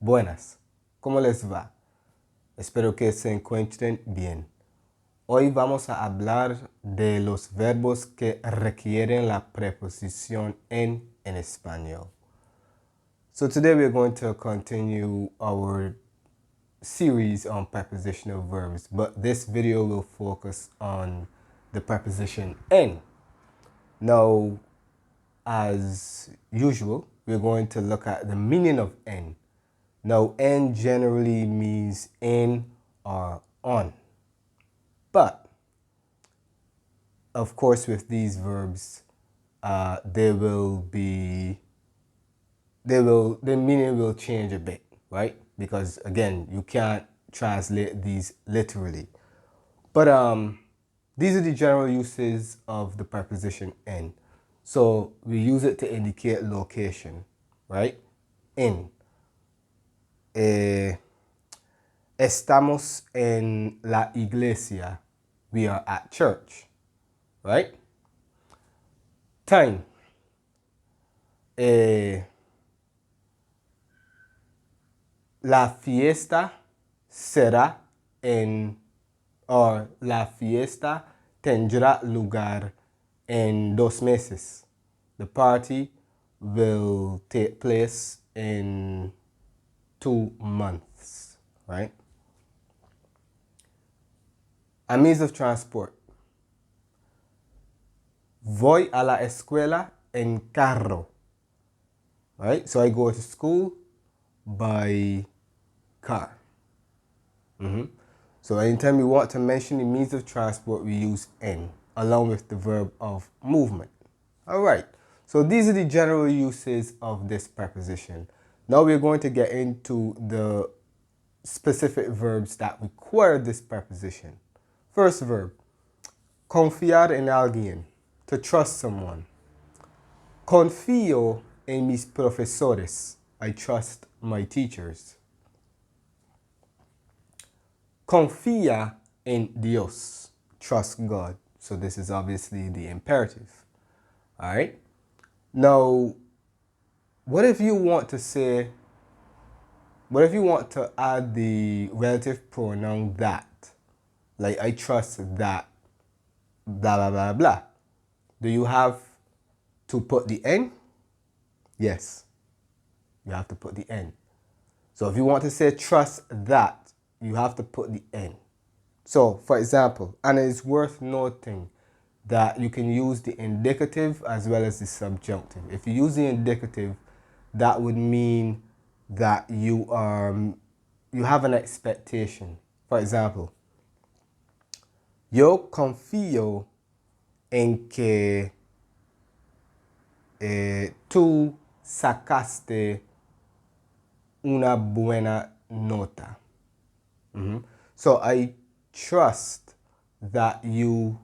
Buenas, ¿cómo les va? Espero que se encuentren bien. Hoy vamos a hablar de los verbos que requieren la preposición en español. So today we're going to continue our series on prepositional verbs, but this video will focus on the preposition en. Now, as usual, we're going to look at the meaning of en. Now, en generally means in or on. But, of course, with these verbs, the meaning will change a bit, right? Because, again, you can't translate these literally. But these are the general uses of the preposition en. So, we use it to indicate location, right? In. Estamos en la iglesia. We are at church, right? Time. La fiesta será la fiesta tendrá lugar en 2 meses. The party will take place in 2 months, right? A means of transport. Voy a la escuela en carro. Right? So I go to school by car. So anytime we want to mention the means of transport, we use en along with the verb of movement. All right. So these are the general uses of this preposition. Now we're going to get into the specific verbs that require this preposition. First verb, confiar en alguien, to trust someone. Confío en mis profesores. I trust my teachers. Confía en Dios. Trust God. So this is obviously the imperative. All right. Now, what if you want to add the relative pronoun that? Like, I trust that, blah, blah, blah, blah. Do you have to put the en? Yes, you have to put the en. So if you want to say trust that, you have to put the en. So, for example, and it's worth noting that you can use the indicative as well as the subjunctive. If you use the indicative, that would mean that you have an expectation. For example, yo confío en que tú sacaste una buena nota. So I trust that you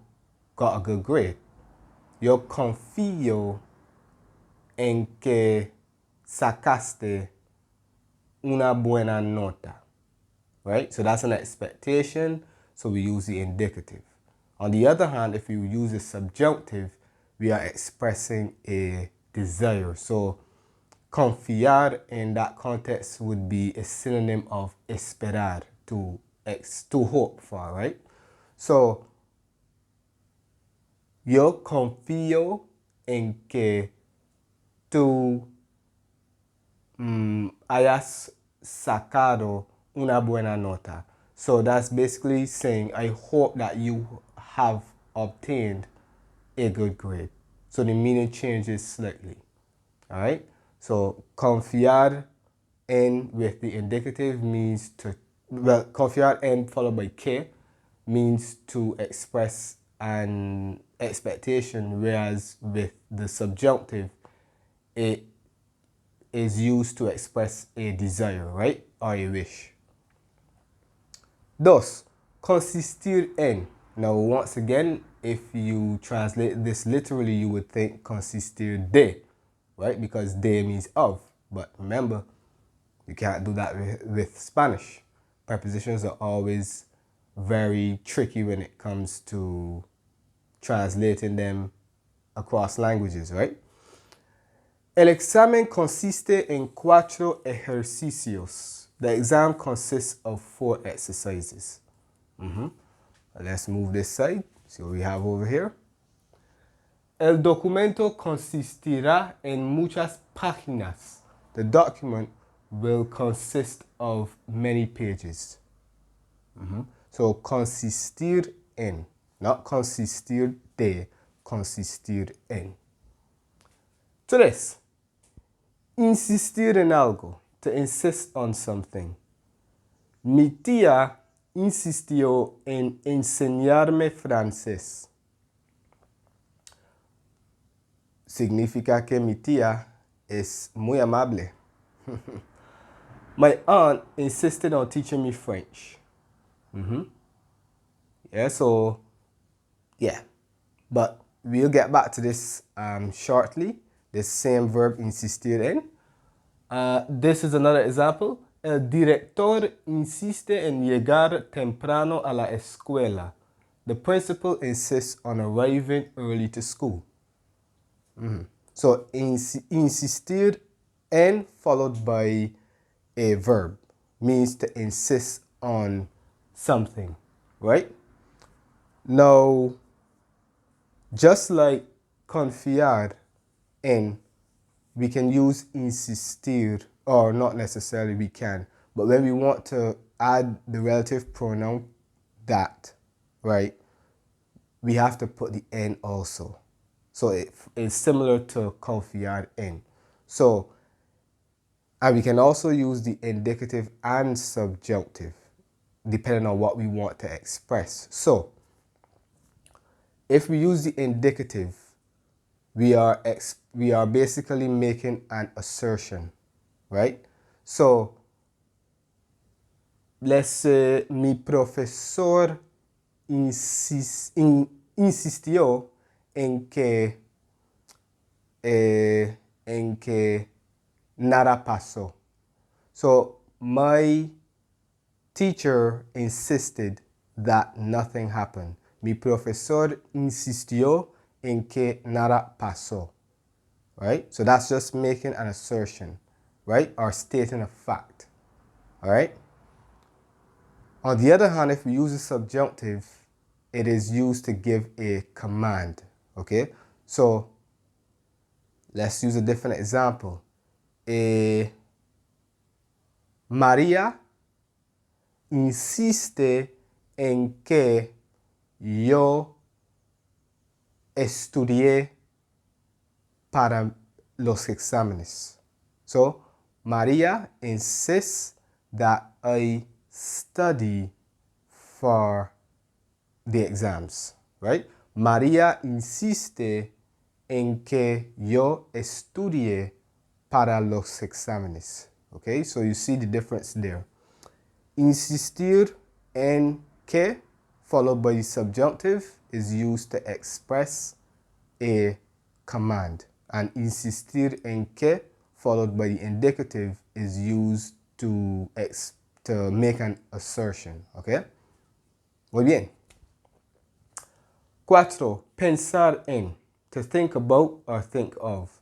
got a good grade. Yo confío en que sacaste una buena nota. Right? So that's an expectation. So we use the indicative. On the other hand, if you use the subjunctive, we are expressing a desire. So confiar in that context would be a synonym of esperar, to hope for, right? So, yo confío en que tú hayas sacado una buena nota. So that's basically saying, I hope that you have obtained a good grade. So the meaning changes slightly. All right? So confiar en with the indicative means confiar en followed by que means to express an expectation, whereas with the subjunctive, it is used to express a desire, right? Or a wish. Dos, consistir en. Now, once again, if you translate this literally, you would think consistir de, right? Because de means of. But remember, you can't do that with Spanish. Prepositions are always very tricky when it comes to translating them across languages, right? El examen consiste en 4 ejercicios. The exam consists of 4 exercises. Let's move this side. See what we have over here. El documento consistirá en muchas páginas. The document will consist of many pages. So, consistir en, not consistir de, consistir en. 3. Insistir en algo, to insist on something. Mi tía insistió en enseñarme francés. Significa que mi tía es muy amable. My aunt insisted on teaching me French. But we'll get back to this shortly. The same verb insistir en. This is another example. El director insiste en llegar temprano a la escuela. The principal insists on arriving early to school. So, insistir en followed by a verb means to insist on something, right? Now, just like confiar en, we can use insistir, or not necessarily we can, but when we want to add the relative pronoun that, right, we have to put the en also. So it's similar to confiar en. So, and we can also use the indicative and subjunctive, depending on what we want to express. So, if we use the indicative, we are basically making an assertion, right? So, let's say mi profesor insistió en que nada pasó. So, my teacher insisted that nothing happened. Mi profesor insistió en que nada pasó. Right? So that's just making an assertion, right? Or stating a fact. All right? On the other hand, if we use a subjunctive, it is used to give a command. Okay? So let's use a different example. María insiste en que yo estudié para los exámenes. So, Maria insists that I study for the exams, right? María insiste en que yo estudie para los exámenes. Okay, so you see the difference there. Insistir en que, followed by the subjunctive, is used to express a command. And insistir en que, followed by the indicative, is used to make an assertion. Okay? Muy bien. 4. Pensar en, to think about or think of.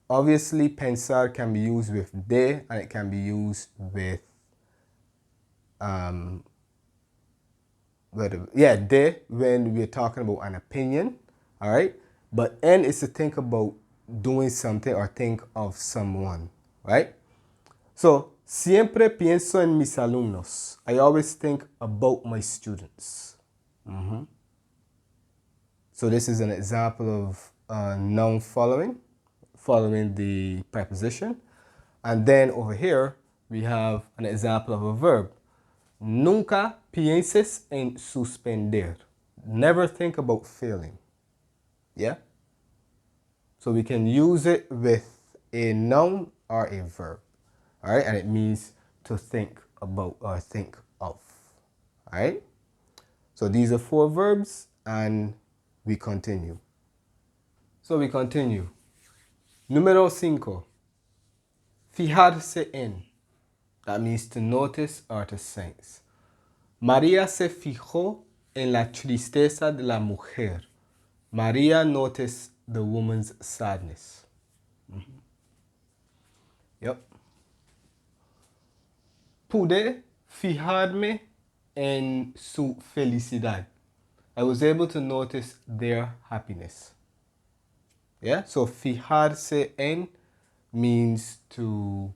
Obviously, pensar can be used with de, and it can be used with de when we're talking about an opinion, all right? But en is to think about doing something or think of someone, right? So, siempre pienso en mis alumnos. I always think about my students. So this is an example of a noun following the preposition. And then over here, we have an example of a verb. Nunca pienses en suspender. Never think about failing. Yeah? So we can use it with a noun or a verb. All right? And it means to think about or think of. All right? So these are 4 verbs, and we continue. So we continue. Número 5. Fijarse en. That means to notice or to sense. María se fijó en la tristeza de la mujer. María noticed the woman's sadness. Yep. Pude fijarme en su felicidad. I was able to notice their happiness. Yeah, so fijarse en means to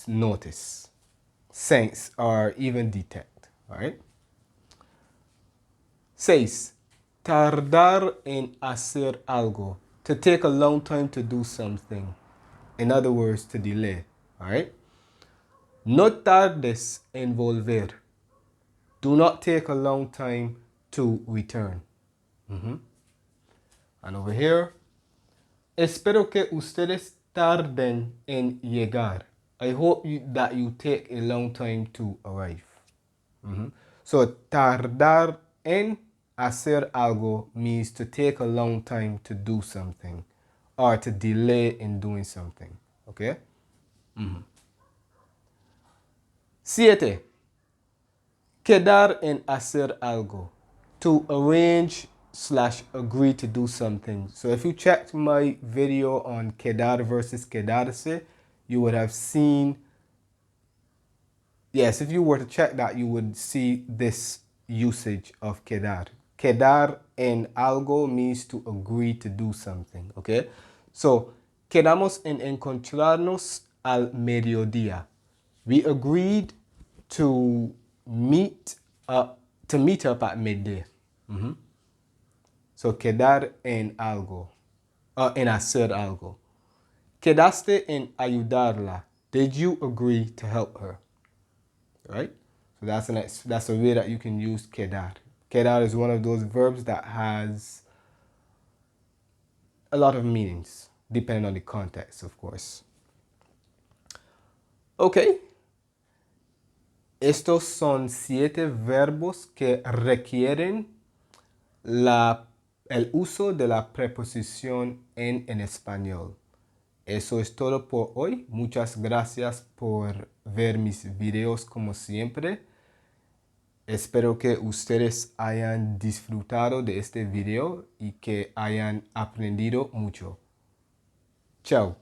notice, sense, or even detect. All right. 6. Tardar en hacer algo. To take a long time to do something. In other words, to delay. All right. No tardes en volver. Do not take a long time to return. And over here, espero que ustedes tarden en llegar. I hope that you take a long time to arrive. So, tardar en hacer algo means to take a long time to do something or to delay in doing something. Okay? 7. Quedar en hacer algo. To arrange / agree to do something. So if you checked my video on quedar versus quedarse, you would have seen, yes, if you were to check that, you would see this usage of quedar. Quedar en algo means to agree to do something, okay? So, quedamos en encontrarnos al mediodía. We agreed to meet up at midday. So, quedar en algo, en hacer algo. Quedaste en ayudarla. Did you agree to help her? Right? So that's a way that you can use quedar. Quedar is one of those verbs that has a lot of meanings, depending on the context, of course. Okay. Estos son 7 verbos que requieren el uso de la preposición en español. Eso es todo por hoy. Muchas gracias por ver mis videos como siempre. Espero que ustedes hayan disfrutado de este video y que hayan aprendido mucho. Chao.